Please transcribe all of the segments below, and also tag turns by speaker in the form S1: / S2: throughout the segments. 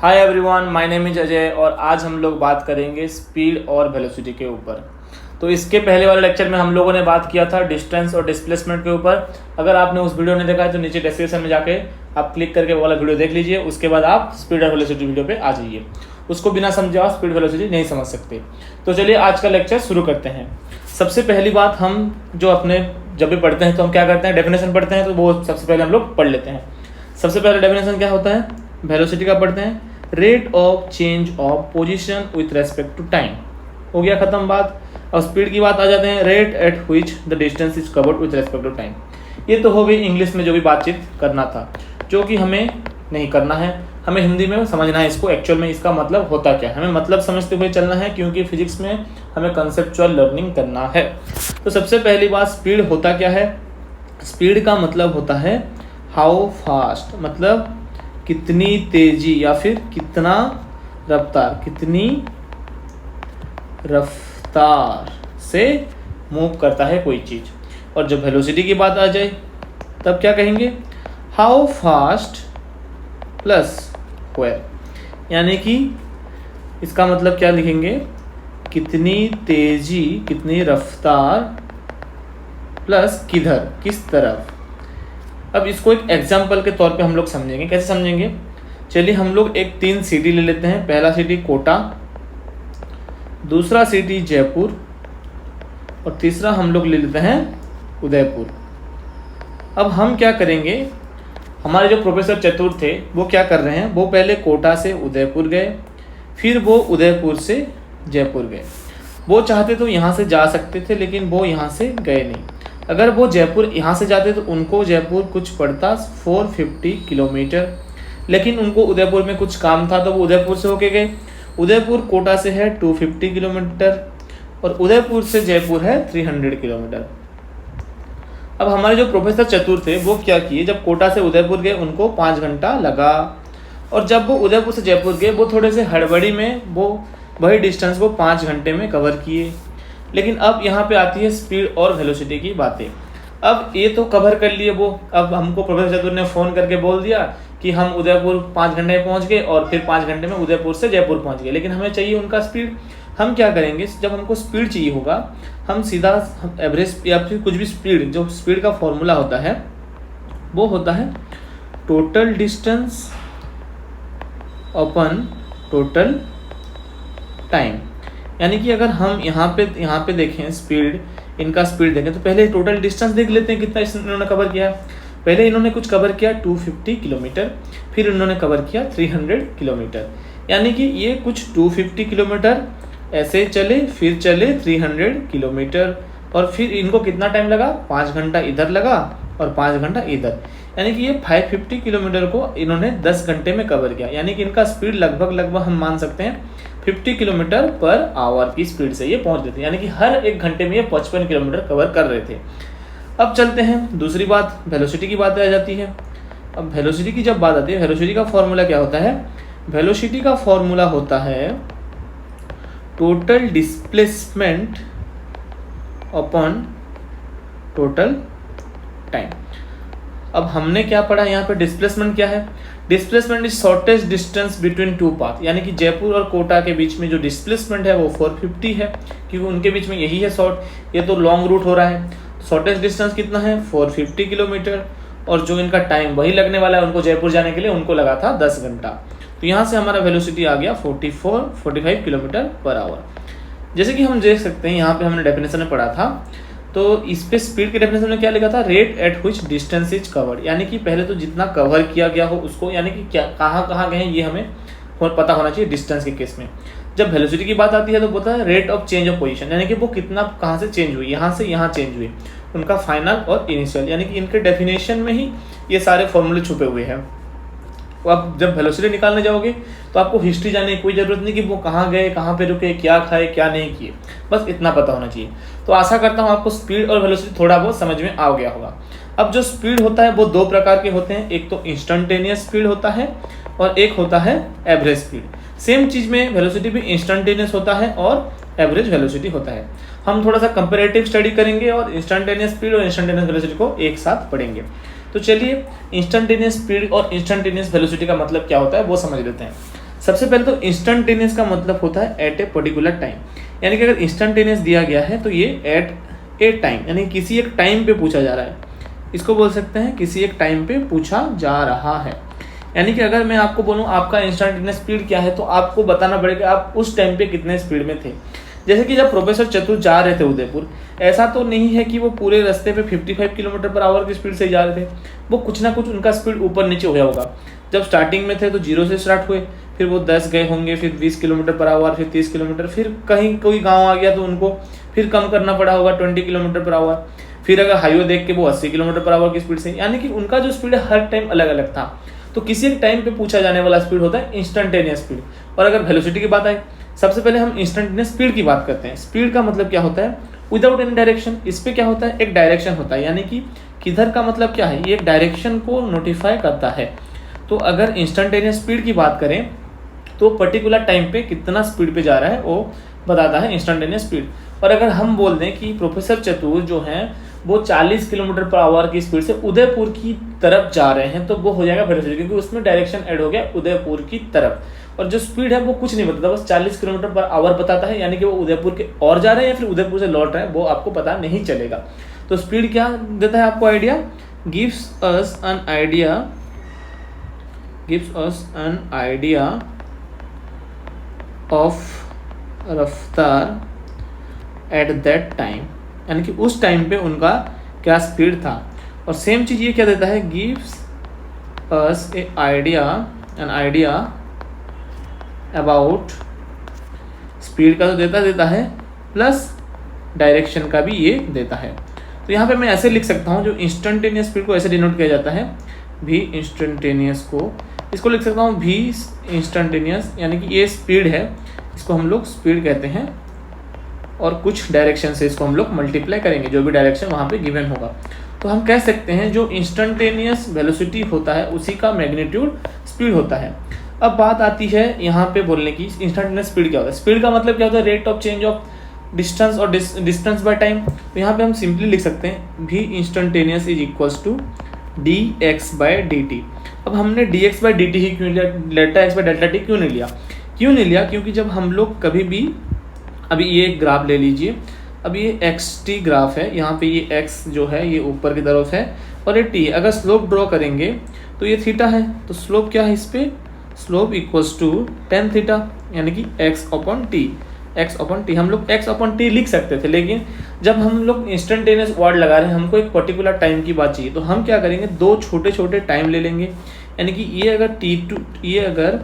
S1: Hi everyone, my name is Ajay और आज हम लोग बात करेंगे स्पीड और वेलोसिटी के ऊपर। तो इसके पहले वाले लेक्चर में हम लोगों ने बात किया था डिस्टेंस और डिस्प्लेसमेंट के ऊपर। अगर आपने उस वीडियो नहीं देखा है तो नीचे डिस्क्रिप्शन में जाके आप क्लिक करके वो वाला वीडियो देख लीजिए। उसके बाद आप स्पीड और वेलोसिटी वीडियो पे आ जाइए। उसको बिना समझे आप स्पीड वेलोसिटी नहीं समझ सकते। तो चलिए आज का लेक्चर शुरू करते हैं। सबसे पहली बात, हम जो अपने जब भी पढ़ते हैं तो हम क्या करते हैं, डेफिनेशन पढ़ते हैं। तो वो सबसे पहले हम लोग पढ़ लेते हैं। सबसे पहले डेफिनेशन क्या होता है, वेलोसिटी का पढ़ते हैं, rate of change of position with respect to time. हो गया खत्म बात। और स्पीड की बात आ जाते हैं, rate at which the distance is covered with respect to time. ये तो हो गई इंग्लिश में जो भी बातचीत करना था, जो कि हमें नहीं करना है। हमें हिंदी में समझना है इसको, एक्चुअल में इसका मतलब होता क्या है। हमें मतलब समझते हुए चलना है, क्योंकि फिजिक्स में हमें कंसेप्चुअल लर्निंग करना है। तो सबसे पहली बात, स्पीड होता क्या है। स्पीड का मतलब होता है हाउ फास्ट, मतलब कितनी तेजी या फिर कितना रफ्तार, कितनी रफ्तार से मूव करता है कोई चीज़। और जब वेलोसिटी की बात आ जाए तब क्या कहेंगे, हाउ फास्ट प्लस व्हेयर, यानी कि इसका मतलब क्या लिखेंगे, कितनी तेजी, कितनी रफ्तार प्लस किधर, किस तरफ। अब इसको एक एग्जाम्पल के तौर पे हम लोग समझेंगे। कैसे समझेंगे, चलिए हम लोग एक 3 सिटी ले लेते हैं। पहला सिटी कोटा, दूसरा सिटी जयपुर और तीसरा हम लोग ले लेते हैं उदयपुर। अब हम क्या करेंगे, हमारे जो प्रोफेसर चतुर थे वो क्या कर रहे हैं, वो पहले कोटा से उदयपुर गए, फिर वो उदयपुर से जयपुर गए। वो चाहते तो यहाँ से जा सकते थे, लेकिन वो यहाँ से गए नहीं। अगर वो जयपुर यहाँ से जाते तो उनको जयपुर कुछ पड़ता 450 किलोमीटर, लेकिन उनको उदयपुर में कुछ काम था तो वो उदयपुर से होके गए। उदयपुर कोटा से है 250 किलोमीटर और उदयपुर से जयपुर है 300 किलोमीटर। अब हमारे जो प्रोफेसर चतुर थे वो क्या किए, जब कोटा से उदयपुर गए उनको 5 घंटा लगा, और जब वो उदयपुर से जयपुर गए वो थोड़े से हड़बड़ी में वो वही डिस्टेंस को 5 घंटे में कवर किए। लेकिन अब यहाँ पे आती है स्पीड और वेलोसिटी की बातें। अब ये तो कवर कर लिए वो, अब हमको प्रोफेसर चतुर ने फ़ोन करके बोल दिया कि हम उदयपुर 5 घंटे में पहुँच गए और फिर 5 घंटे में उदयपुर से जयपुर पहुँच गए। लेकिन हमें चाहिए उनका स्पीड। हम क्या करेंगे, जब हमको स्पीड चाहिए होगा, हम सीधा एवरेज या फिर कुछ भी स्पीड, जो स्पीड का फॉर्मूला होता है वो होता है total distance upon total time. यानी कि अगर हम यहाँ पे देखें स्पीड, इनका स्पीड देखें तो पहले टोटल डिस्टेंस देख लेते हैं कितना इन्होंने कवर किया। पहले इन्होंने कुछ कवर किया 250 किलोमीटर, फिर इन्होंने कवर किया 300 किलोमीटर। यानी कि ये कुछ 250 किलोमीटर ऐसे चले, फिर चले 300 किलोमीटर, और फिर इनको कितना टाइम लगा, 5 घंटा इधर लगा और 5 घंटा इधर। यानी कि ये 550 किलोमीटर को इन्होंने 10 घंटे में कवर किया। यानी कि इनका स्पीड लगभग हम मान सकते हैं 50 किलोमीटर पर आवर की स्पीड से ये पहुंच रहे थे। यानी कि हर 1 घंटे में ये 55 किलोमीटर कवर कर रहे थे। अब चलते हैं दूसरी बात, वेलोसिटी की बात आ जाती है। अब वेलोसिटी की जब बात आती है, वेलोसिटी का फॉर्मूला क्या होता है, वेलोसिटी का फॉर्मूला होता है total displacement upon total time. अब हमने क्या पढ़ा यहाँ पे, डिस्प्लेसमेंट क्या है, displacement is shortest distance between 2 path. यानी कि जयपुर और कोटा के बीच में जो डिस्प्लेसमेंट है वो 450 है, क्योंकि उनके बीच में यही है शॉर्ट। ये तो लॉन्ग रूट हो रहा है, शॉर्टेस्ट डिस्टेंस कितना है 450 किलोमीटर, और जो इनका टाइम वही लगने वाला है उनको जयपुर जाने के लिए, उनको लगा था 10 घंटा। तो यहाँ से हमारा वेलोसिटी आ गया 45 किलोमीटर पर आवर। जैसे कि हम देख सकते हैं यहाँ पे हमने डेफिनेशन में पढ़ा था, तो इस पे स्पीड के डेफिनेशन में क्या लिखा था, rate at which distance is covered. यानी कि पहले तो जितना कवर किया गया हो उसको, यानी कि क्या कहाँ गए हैं ये हमें पता होना चाहिए डिस्टेंस के केस में। जब वेलोसिटी की बात आती है तो बोलता है rate of change of position, यानी कि वो कितना कहाँ से चेंज हुई, यहाँ से यहाँ चेंज हुई, उनका फाइनल और इनिशियल। यानी कि इनके डेफिनेशन में ही ये सारे फॉर्मूले छुपे हुए हैं। तो आप जब वेलोसिटी निकालने जाओगे तो आपको हिस्ट्री जानने की कोई ज़रूरत नहीं कि वो कहाँ गए, कहाँ पे रुके, क्या खाए, क्या नहीं किए, बस इतना पता होना चाहिए। तो आशा करता हूँ आपको स्पीड और वेलोसिटी थोड़ा बहुत समझ में आ गया होगा। अब जो स्पीड होता है वो 2 प्रकार के होते हैं, एक तो इंस्टेंटेनियस स्पीड होता है और एक होता है एवरेज स्पीड। सेम चीज़ में वेलोसिटी भी इंस्टेंटेनियस होता है और एवरेज वेलोसिटी होता है। हम थोड़ा सा कंपैरेटिव स्टडी करेंगे और इंस्टेंटेनियस स्पीड और इंस्टेंटेनियस वेलोसिटी को एक साथ पढ़ेंगे। तो चलिए इंस्टेंटेनियस स्पीड और इंस्टेंटेनियस वेलोसिटी का मतलब क्या होता है वो समझ लेते हैं। सबसे पहले तो इंस्टेंटेनियस का मतलब होता है एट ए पर्टिकुलर टाइम, यानी कि अगर इंस्टेंटेनियस दिया गया है तो ये एट ए टाइम, यानी किसी एक टाइम पे पूछा जा रहा है, इसको बोल सकते हैं किसी एक टाइम पे पूछा जा रहा है। यानी कि अगर मैं आपको बोलूँ आपका इंस्टेंटेनियस स्पीड क्या है, तो आपको बताना पड़ेगा आप उस टाइम पे कितने स्पीड में थे। जैसे कि जब प्रोफेसर चतुर जा रहे थे उदयपुर, ऐसा तो नहीं है कि वो पूरे रास्ते पे 55 किलोमीटर पर आवर की स्पीड से जा रहे थे, वो कुछ ना कुछ उनका स्पीड ऊपर नीचे हो गया होगा। जब स्टार्टिंग में थे तो 0 से स्टार्ट हुए, फिर वो 10 गए होंगे, फिर 20 किलोमीटर पर आवर, फिर 30 किलोमीटर, फिर कहीं कोई गाँव आ गया तो उनको फिर कम करना पड़ा होगा 20 किलोमीटर पर आवर, फिर अगर हाईवे देख के वो 80 किलोमीटर पर आवर की स्पीड से, यानी कि उनका जो स्पीड है हर टाइम अलग अलग था। तो किसी एक टाइम पे पूछा जाने वाला स्पीड होता है इंस्टेंटेनियस स्पीड। और अगर वेलोसिटी की बात आए, सबसे पहले हम इंस्टेंटेनियस स्पीड की बात करते हैं। स्पीड का मतलब क्या होता है, विदाउट एनी डायरेक्शन। इस पे क्या होता है, एक डायरेक्शन होता है, यानी कि किधर का मतलब क्या है, ये एक डायरेक्शन को नोटिफाई करता है। तो अगर इंस्टेंटेनियस स्पीड की बात करें तो पर्टिकुलर टाइम पे कितना स्पीड पे जा रहा है वो बताता है इंस्टेंटेनियस स्पीड। और अगर हम बोल दें कि प्रोफेसर चतुर जो हैं वो 40 किलोमीटर पर आवर की स्पीड से उदयपुर की तरफ जा रहे हैं, तो वो हो जाएगा वेलोसिटी, क्योंकि उसमें डायरेक्शन ऐड हो गया उदयपुर की तरफ। और जो स्पीड है वो कुछ नहीं बताता, बस 40 किलोमीटर पर आवर बताता है, यानी कि वो उदयपुर के और जा रहे हैं या फिर उदयपुर से लौट रहे हैं वो आपको पता नहीं चलेगा। तो स्पीड क्या देता है आपको idea, gives us an idea of रफ्तार एट दैट टाइम, यानी कि उस टाइम पे उनका क्या स्पीड था। और सेम चीज़ ये क्या देता है, gives us an idea about speed का तो देता है, प्लस डायरेक्शन का भी ये देता है। तो यहाँ पे मैं ऐसे लिख सकता हूँ, जो इंस्टेंटेनियस स्पीड को ऐसे डिनोट किया जाता है, भी इंस्टेंटेनियस को इसको लिख सकता हूँ भी इंस्टेंटेनियस, यानी कि ये स्पीड है, इसको हम लोग स्पीड कहते हैं, और कुछ डायरेक्शन से इसको हम लोग मल्टीप्लाई करेंगे, जो भी डायरेक्शन वहाँ पे गिवन होगा। तो हम कह सकते हैं जो इंस्टेंटेनियस वेलोसिटी होता है उसी का मैग्नीट्यूड स्पीड होता है। अब बात आती है यहाँ पे बोलने की, इंस्टेंटेनियस स्पीड क्या होता है। स्पीड का मतलब क्या होता है, rate of change of distance और डिस्टेंस बाय टाइम। तो यहाँ पे हम सिंपली लिख सकते हैं भी instantaneous is equals to dx/dt। अब हमने dx/dt ही क्यों लिया, डेल्टा x/डेल्टा t क्यों नहीं लिया, क्योंकि जब हम लोग कभी भी, अभी ये एक ग्राफ ले लीजिए, अब ये xt ग्राफ है, यहाँ पे ये x जो है ये ऊपर की तरफ है और ये t, अगर स्लोप ड्रॉ करेंगे तो ये थीटा है, तो स्लोप क्या है इस पे, slope equals to tan theta, यानी कि x/t हम लोग x/t लिख सकते थे, लेकिन जब हम लोग इंस्टेंटेनियस वर्ड लगा रहे हैं, हमको एक पर्टिकुलर टाइम की बात चाहिए, तो हम क्या करेंगे, दो छोटे छोटे टाइम ले लेंगे, यानी कि ये अगर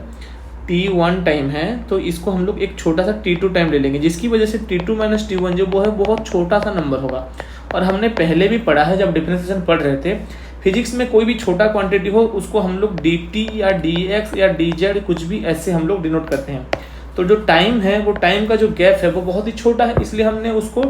S1: t1 टाइम है तो इसको हम लोग एक छोटा सा t2 टाइम ले लेंगे, जिसकी वजह से t2 - t1 जो वो है बहुत छोटा सा नंबर होगा। और हमने पहले भी पढ़ा है, जब डिफरेंशिएशन पढ़ रहे थे फिजिक्स में, कोई भी छोटा क्वांटिटी हो उसको हम लोग dt या dx या dz कुछ भी ऐसे हम लोग डिनोट करते हैं। तो जो टाइम है, वो टाइम का जो गैप है वो बहुत ही छोटा है, इसलिए हमने उसको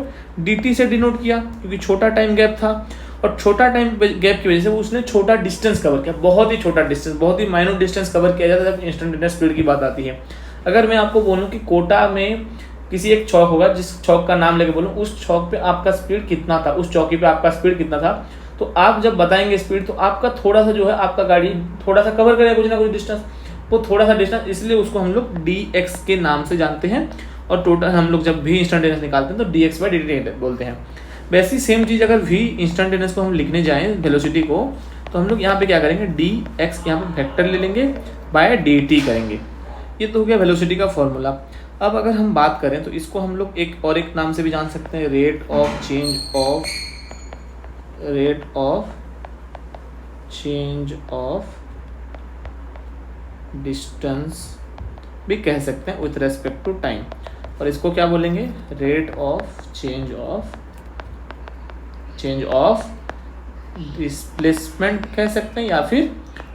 S1: dt से डिनोट किया, क्योंकि छोटा टाइम गैप था, और छोटा टाइम गैप की वजह से उसने छोटा डिस्टेंस कवर किया, बहुत ही छोटा डिस्टेंस, बहुत ही माइनर डिस्टेंस कवर किया जाता है जब इंस्टेंटेनियस स्पीड की बात आती है। अगर मैं आपको बोलूँ कि कोटा में किसी एक चौक होगा, जिस चौक का नाम लेके बोलूँ, उस चौक पे आपका स्पीड कितना था, उस चौकी पे आपका स्पीड कितना था, तो आप जब बताएंगे स्पीड, तो आपका थोड़ा सा जो है आपका गाड़ी थोड़ा सा कवर करेगा कुछ ना कुछ डिस्टेंस, वो थोड़ा सा डिस्टेंस, इसलिए उसको हम लोग dx के नाम से जानते हैं, और टोटल हम लोग जब भी इंस्टेंटेनियस निकालते हैं तो dx/dt बोलते हैं। वैसी सेम चीज़ अगर v इंस्टेंटेनियस को हम लिखने जाएं वेलोसिटी को, तो हम लोग यहाँ पे क्या करेंगे, dx यहाँ पे वेक्टर ले लेंगे, बाय dt करेंगे। ये तो हो गया वेलोसिटी का फॉर्मूला। अब अगर हम बात करें तो इसको हम लोग एक नाम से भी जान सकते हैं, rate of change of distance भी कह सकते हैं विथ रेस्पेक्ट टू टाइम। और इसको क्या बोलेंगे, rate of change of displacement कह सकते हैं, या फिर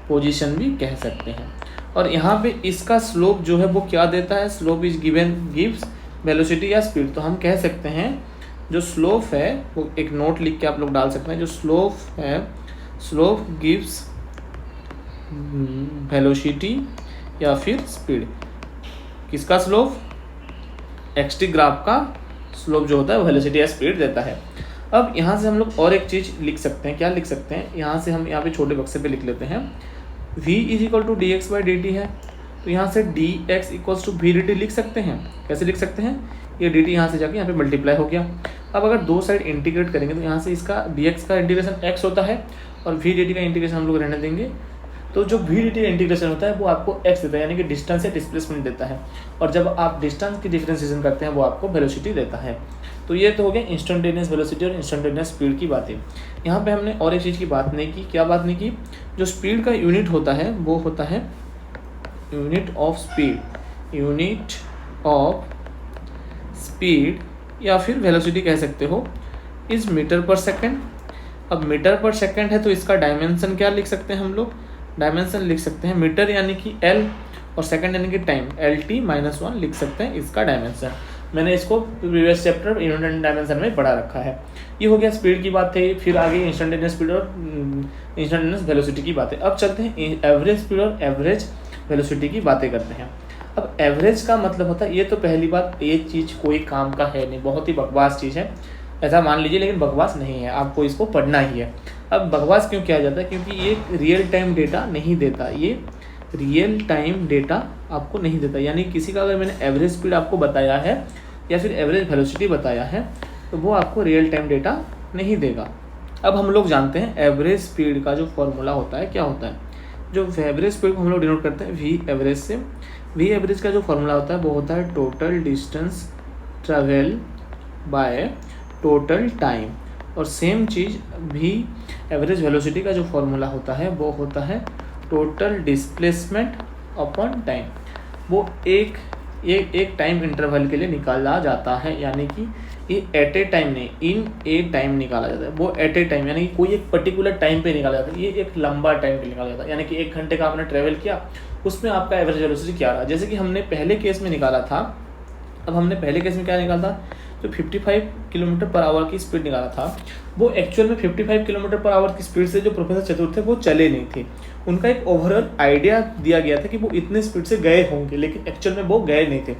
S1: पोजीशन भी कह सकते हैं। और यहाँ पे इसका स्लोप जो है वो क्या देता है, स्लोप इज गिव्स वेलोसिटी या स्पीड। तो हम कह सकते हैं जो स्लोप है वो एक नोट लिख के आप लोग डाल सकते हैं, जो स्लोप है, स्लोप गिव्स वेलोसिटी या फिर स्पीड। किसका स्लोप, xt ग्राफ का स्लोप जो होता है वेलोसिटी या स्पीड देता है। अब यहाँ से हम लोग और एक चीज़ लिख सकते हैं, क्या लिख सकते हैं, यहाँ से हम यहाँ पे छोटे बक्से पे लिख लेते हैं, v = dx/dt है, तो यहाँ से dx equals to v dt लिख सकते हैं। कैसे लिख सकते हैं, ये dt यहाँ से जाके यहाँ पे मल्टीप्लाई हो गया। अब अगर दो साइड इंटीग्रेट करेंगे तो यहाँ से इसका dx का इंटीग्रेशन x होता है और वी dt का इंटीग्रेशन हम लोग रहने देंगे। तो जो वी dt इंटीग्रेशन होता है वो आपको x देता है, यानी कि डिस्टेंस या डिस्प्लेसमेंट देता है, और जब आप डिस्टेंस की डिफरेंशिएशन करते हैं वो आपको वेलोसिटी देता है। तो ये तो हो गया इंस्टेंटेनियस वेलोसिटी और इंस्टेंटेनियस स्पीड की बातें। यहाँ पे हमने और एक चीज़ की बात नहीं की। क्या बात नहीं की, जो स्पीड का यूनिट होता है वो होता है unit of speed, unit of speed या फिर वेलोसिटी कह सकते हो, इज मीटर पर सेकेंड। अब मीटर पर सेकेंड है तो इसका डायमेंशन क्या लिख सकते हैं हम लोग, डायमेंशन लिख सकते हैं मीटर यानी कि l और सेकंड यानी कि टाइम LT-1 लिख सकते हैं इसका डायमेंशन। मैंने इसको previous chapter unit and dimension में पढ़ा रखा है। ये हो गया स्पीड की बात है। फिर आगे इंस्टेंटेनियस स्पीड और इंस्टेंटेनियस वेलोसिटी की बातें। अब चलते हैं एवरेज स्पीड और एवरेज वेलोसिटी की बातें करते हैं। अब एवरेज का मतलब होता है, ये तो पहली बात, ये चीज़ कोई काम का है नहीं, बहुत ही बकवास चीज़ है ऐसा मान लीजिए, लेकिन बकवास नहीं है, आपको इसको पढ़ना ही है। अब बकवास क्यों किया जाता है, क्योंकि ये रियल टाइम डेटा नहीं देता, ये रियल टाइम डेटा आपको नहीं देता। यानी किसी का अगर मैंने एवरेज स्पीड आपको बताया है या फिर एवरेज वेलोसिटी बताया है तो वो आपको रियल टाइम डेटा नहीं देगा। अब हम लोग जानते हैं एवरेज स्पीड का जो फॉर्मूला होता है क्या होता है। जो एवरेज स्पीड को हम लोग डिनोट करते हैं वी एवरेज से। वी एवरेज का जो फॉर्मूला होता है वो होता है total distance travel by total time. और सेम चीज़ भी एवरेज वेलोसिटी का जो फॉर्मूला होता है वो होता है टोटल डिस्प्लेसमेंट अपॉन टाइम। वो एक टाइम इंटरवल के लिए निकाला जाता है, यानी कि ये एट ए टाइम नहीं, इन ए टाइम निकाला जाता है। वो एट ए टाइम यानी कि कोई एक पर्टिकुलर टाइम पे निकाला जाता है, ये एक लंबा टाइम पे निकाला जाता है। यानी कि 1 घंटे का आपने ट्रेवल किया, उसमें आपका एवरेज वेलोसिटी क्या रहा। जैसे कि हमने पहले केस में निकाला था, अब हमने पहले केस में क्या निकाला था, जो 55 किलोमीटर पर आवर की स्पीड निकाला था, वो एक्चुअल में 55 किलोमीटर पर आवर की स्पीड से जो प्रोफेसर चतुर थे वो चले नहीं थे। उनका एक ओवरऑल आइडिया दिया गया था कि वो इतने स्पीड से गए होंगे, लेकिन एक्चुअल में वो गए नहीं थे।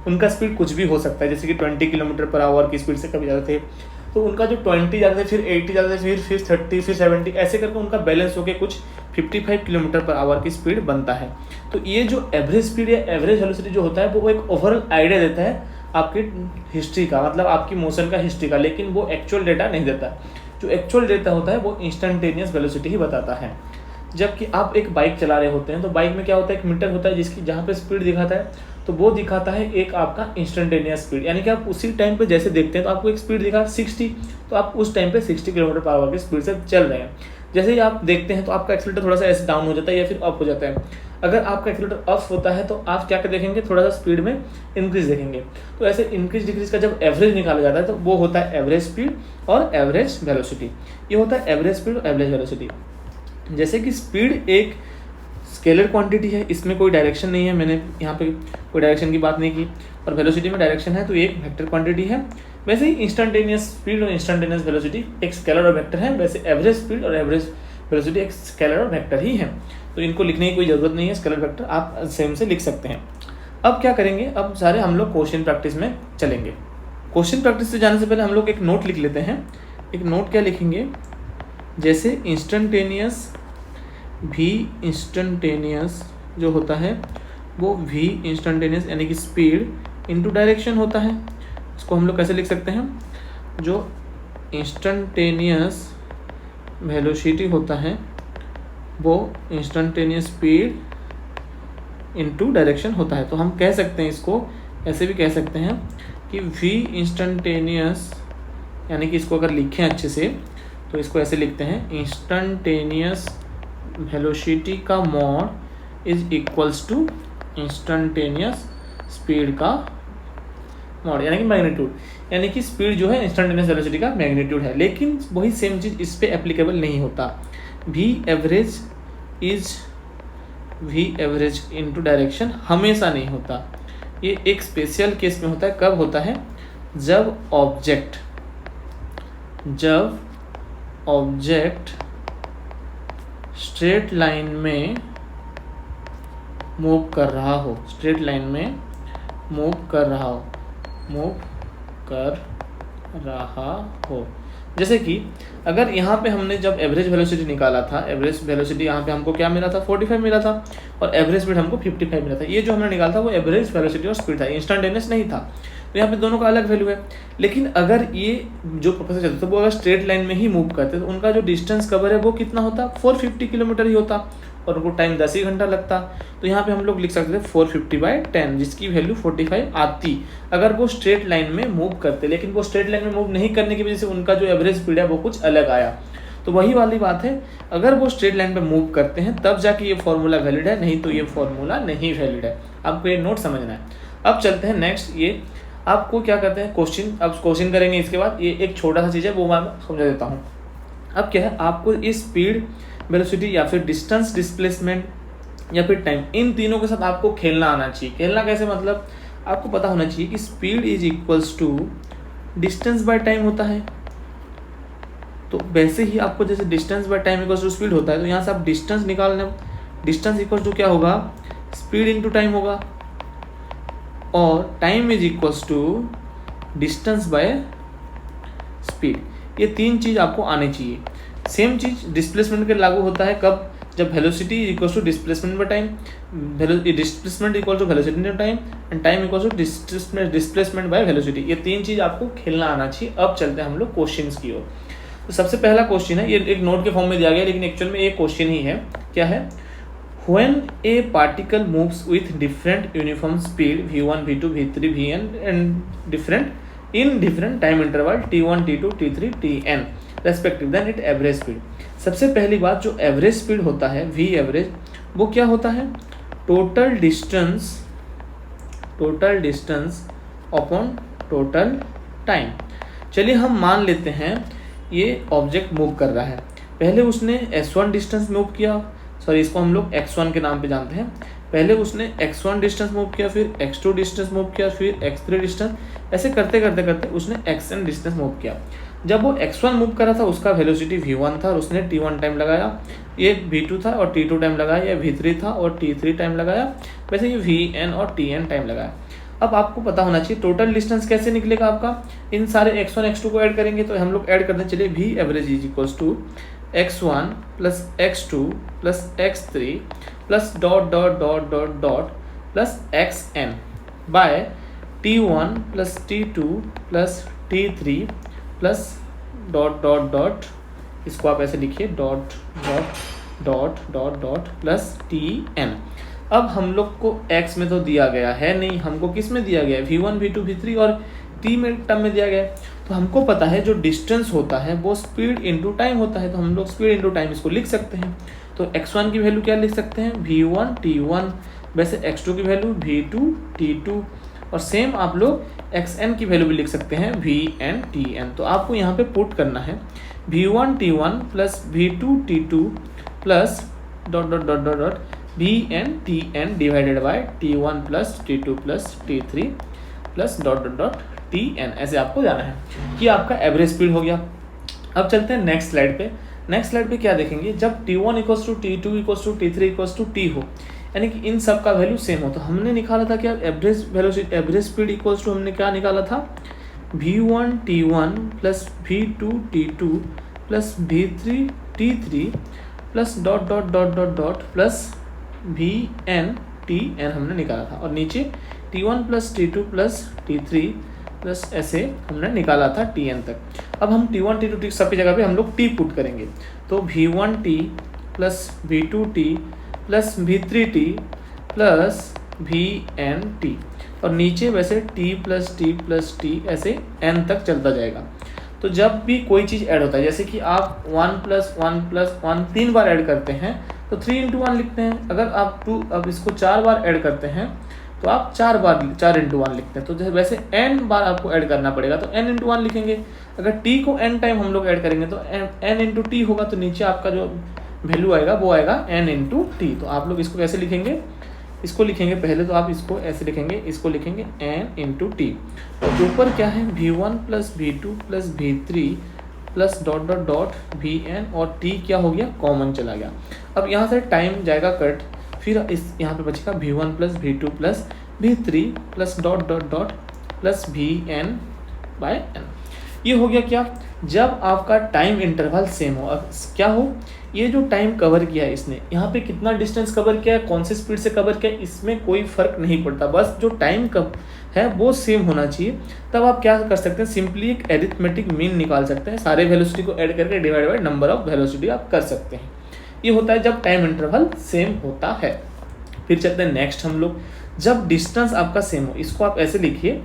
S1: उनका स्पीड कुछ भी हो सकता है, जैसे कि 20 किलोमीटर पर आवर की स्पीड से कभी जाते थे, तो उनका जो 20 जाते थे, फिर 80 जाते थे, फिर 30, फिर 70, ऐसे करके उनका बैलेंस होकर कुछ 55 किलोमीटर पर आवर की स्पीड बनता है। तो ये जो एवरेज स्पीड या एवरेज वेलोसिटी जो होता है वो एक ओवरऑल आइडिया देता है आपकी हिस्ट्री का, मतलब आपकी मोशन का हिस्ट्री का, लेकिन वो एक्चुअल डेटा नहीं देता। जो एक्चुअल डेटा होता है वो इंस्टेंटेनियस वेलोसिटी ही बताता है। जबकि आप एक बाइक चला रहे होते हैं तो बाइक में क्या होता है, एक मीटर होता है जिसकी जहाँ पे स्पीड दिखाता है, तो वो दिखाता है एक आपका इंस्टेंटेनियस स्पीड। यानी कि आप उसी टाइम पे जैसे देखते हैं तो आपको एक स्पीड दिखा 60, तो आप उस टाइम पे 60 किलोमीटर पर आवर की स्पीड से चल रहे हैं। जैसे ही आप देखते हैं तो आपका एक्सीलरेटर थोड़ा सा ऐसे डाउन हो जाता है या फिर अप हो जाता है। अगर आपका एक्सीलरेटर अप होता है तो आप क्या कर देखेंगे, थोड़ा सा स्पीड में इंक्रीज देखेंगे। तो ऐसे इंक्रीज डिक्रीज का जब एवरेज निकाला जाता है तो वो होता है एवरेज स्पीड और एवरेज वेलोसिटी। ये होता है एवरेज स्पीड और एवरेज वेलोसिटी। जैसे कि स्पीड एक स्केलर क्वांटिटी है, इसमें कोई डायरेक्शन नहीं है, मैंने यहाँ पे कोई डायरेक्शन की बात नहीं की, और वेलोसिटी में डायरेक्शन है तो एक वेक्टर क्वांटिटी है। वैसे ही इंस्टेंटेनियस स्पीड और इंस्टेंटेनियस वेलोसिटी एक स्केलर और वेक्टर है, वैसे एवरेज स्पीड और एवरेज वेलोसिटी एक स्केलर और वेक्टर ही है। तो इनको लिखने की कोई ज़रूरत नहीं है, स्केलर वेक्टर आप सेम से लिख सकते हैं। अब क्या करेंगे, अब सारे हम लोग क्वेश्चन प्रैक्टिस में चलेंगे। क्वेश्चन प्रैक्टिस से जाने से पहले हम लोग एक नोट लिख लेते हैं। एक नोट क्या लिखेंगे, जैसे इंस्टेंटेनियस भी इंस्टेंटेनियस जो होता है वो भी इंस्टेंटेनियस यानी कि स्पीड इनटू डायरेक्शन होता है। इसको हम लोग कैसे लिख सकते हैं, जो इंस्टेंटेनियस वेलोसिटी होता है वो इंस्टेंटेनियस स्पीड इनटू डायरेक्शन होता है। तो हम कह सकते हैं इसको ऐसे भी कह सकते हैं कि v इंस्टेंटेनियस, यानी कि इसको अगर लिखें अच्छे से तो इसको ऐसे लिखते हैं, इंस्टेंटेनियस वेलोसिटी का mod is equals to instantaneous speed का मॉड, यानी कि मैग्नीट्यूड। यानी कि स्पीड जो है इंस्टेंटेनियस वेलोसिटी का मैग्नीट्यूड है। लेकिन वही सेम चीज़ इस पे एप्लीकेबल नहीं होता। V average is v average into direction हमेशा नहीं होता, ये एक स्पेशल केस में होता है। कब होता है, जब ऑब्जेक्ट स्ट्रेट लाइन में मूव कर रहा हो, स्ट्रेट लाइन में मूव कर रहा हो, जैसे कि अगर यहाँ पे हमने जब एवरेज वेलोसिटी निकाला था, एवरेज वेलोसिटी यहाँ पे हमको क्या मिला था, 45 मिला था, और एवरेज स्पीड हमको 55 मिला था। ये जो हमने निकाला था वो एवरेज वेलोसिटी और स्पीड था, इंस्टेंटेनियस नहीं था। तो यहाँ पे दोनों का अलग वैल्यू है। लेकिन अगर ये जो प्रोफेसर चलते थे वो अगर स्ट्रेट लाइन में ही मूव करते तो उनका जो डिस्टेंस कवर है वो कितना होता, 450 किलोमीटर ही होता, और उनको टाइम 10 ही घंटा लगता। तो यहाँ पे हम लोग लिख सकते थे 450/10, जिसकी वैल्यू 45 आती अगर वो स्ट्रेट लाइन में मूव करते। लेकिन वो स्ट्रेट लाइन में मूव नहीं करने की वजह से उनका जो एवरेज स्पीड है वो कुछ अलग आया। तो वही वाली बात है, अगर वो स्ट्रेट लाइन पे मूव करते हैं तब जाके ये फॉर्मूला वैलिड है, नहीं तो ये फॉर्मूला नहीं वैलिड है। आपको ये नोट समझना है। अब चलते हैं नेक्स्ट, ये आपको क्या कहते हैं क्वेश्चन। अब क्वेश्चन करेंगे इसके बाद, ये एक छोटा सा चीज़ है वो मैं समझा देता हूँ। अब क्या है, आपको इस स्पीड, वेलोसिटी या फिर डिस्टेंस, डिस्प्लेसमेंट या फिर टाइम, इन तीनों के साथ आपको खेलना आना चाहिए। खेलना कैसे, मतलब आपको पता होना चाहिए कि speed is equals to distance by time होता है। तो वैसे ही आपको जैसे distance by time equals to speed होता है, तो यहाँ से आप डिस्टेंस निकालना, डिस्टेंस इक्वल्स टू क्या होगा, स्पीड इंटू टाइम होगा, और time is equals to distance by speed. ये तीन चीज़ आपको आनी चाहिए। सेम चीज़ डिस्प्लेसमेंट के लागू होता है कब, जब velocity equals to displacement by time, displacement equal to velocity by time, and time equals to displacement by velocity. ये तीन चीज़ आपको खेलना आना चाहिए। अब चलते हैं हम लोग क्वेश्चंस की ओर। तो सबसे पहला क्वेश्चन है, ये एक नोट के फॉर्म में दिया गया लेकिन एक्चुअल में एक क्वेश्चन ही है। क्या है, When a particle moves with different uniform speed v1, v2, v3, vn and in different time interval t1, t2, t3, tn respective, then it average speed। सबसे पहली बात, जो एवरेज स्पीड होता है v एवरेज, वो क्या होता है, total distance upon total time. चलिए हम मान लेते हैं ये ऑब्जेक्ट मूव कर रहा है, पहले उसने s1 डिस्टेंस मूव किया, सॉरी इसको हम लोग x1 के नाम पे जानते हैं। पहले उसने x1 डिस्टेंस मूव किया, फिर x2 डिस्टेंस मूव किया, फिर x3 डिस्टेंस, ऐसे करते करते उसने xn डिस्टेंस मूव किया। जब वो x1 मूव कर रहा था उसका वेलोसिटी v1 था और उसने t1 टाइम लगाया, ये v2 था और t2 टाइम लगाया, ये v3 था और t3 टाइम लगाया, वैसे ये vn और tn टाइम लगाया। अब आपको पता होना चाहिए टोटल डिस्टेंस कैसे निकलेगा आपका, इन सारे x1 x2 को ऐड करेंगे। तो हम लोग ऐड करते चलिए, v average is equals to x1 plus x2 plus x3 plus dot dot dot dot dot plus xn by t1 plus t2 plus t3 plus dot dot dot, इसको आप ऐसे लिखिए dot dot dot dot dot plus tn। अब हम लोग को x में तो दिया गया है नहीं, हमको किस में दिया गया है, v1, v2, v3 और t में टर्म में दिया गया है। तो हमको पता है जो डिस्टेंस होता है वो स्पीड इंटू टाइम होता है, तो हम लोग स्पीड इंटू टाइम इसको लिख सकते हैं। तो x1 की वैल्यू क्या लिख सकते हैं, v1 t1, वैसे x2 की वैल्यू v2 t2, और सेम आप लोग xn की वैल्यू भी लिख सकते हैं vn tn। तो आपको यहाँ पे पुट करना है v1 t1 plus v2 t2 plus dot dot dot dot dot vn tn divided by t1 plus t2 plus t3 plus dot dot dot tn, ऐसे आपको जाना है। कि आपका एवरेज स्पीड हो गया। अब चलते हैं नेक्स्ट स्लाइड पे। नेक्स्ट स्लाइड पे क्या देखेंगे, जब t1 equals to t2 equals to t3 equals to t हो, यानी कि इन सब का वैल्यू सेम हो, तो हमने निकाला था क्या, average velocity, average speed equals to हमने क्या निकाला था, v1 t1 plus v2 t2 plus v3 t3 plus dot dot dot dot dot plus vn tn हमने निकाला था, और नीचे t1 plus t2 plus t3 plus ऐसे हमने निकाला था tn तक। अब हम t1 t2 t सब की जगह पे हम लोग t पुट करेंगे, तो v1t plus v2t plus v3t plus vnt, और नीचे वैसे t प्लस t ऐसे n तक चलता जाएगा। तो जब भी कोई चीज़ ऐड होता है, जैसे कि आप 1 प्लस 1 प्लस 1 3 बार ऐड करते हैं तो 3 इंटू 1 लिखते हैं। अगर आप 2 अब इसको 4 बार ऐड करते हैं तो आप 4 इंटू 1 लिखते हैं। तो जैसे वैसे n बार आपको ऐड करना पड़ेगा तो n इंटू 1 लिखेंगे। अगर t को n टाइम हम लोग ऐड करेंगे तो n इंटू टी होगा, तो नीचे आपका जो वैल्यू आएगा वो आएगा n इंटू टी। तो आप लोग इसको कैसे लिखेंगे, इसको लिखेंगे पहले तो आप इसको ऐसे लिखेंगे, इसको लिखेंगे n इंटू टी, और ऊपर क्या है v1 plus v2 plus v3 plus dot dot dot vn, और t क्या हो गया, कॉमन चला गया। अब यहाँ से टाइम जाएगा कट, फिर इस यहाँ पे बचेगा v1 plus v2 plus v3 plus dot dot dot plus vn by n। ये हो गया क्या, जब आपका टाइम इंटरवल सेम हो। अब क्या हो, ये जो टाइम कवर किया है इसने, यहाँ पे कितना डिस्टेंस कवर किया है, कौन से स्पीड से कवर किया है, इसमें कोई फर्क नहीं पड़ता, बस जो टाइम कब है वो सेम होना चाहिए। तब आप क्या कर सकते हैं, सिंपली एक एरिथमेटिक मीन निकाल सकते हैं, सारे वेलोसिटी को ऐड करके divide by number of velocity आप कर सकते हैं। ये होता है जब टाइम इंटरवल सेम होता है। फिर चलते हैं नेक्स्ट हम लोग, जब डिस्टेंस आपका सेम हो, इसको आप ऐसे लिखिए,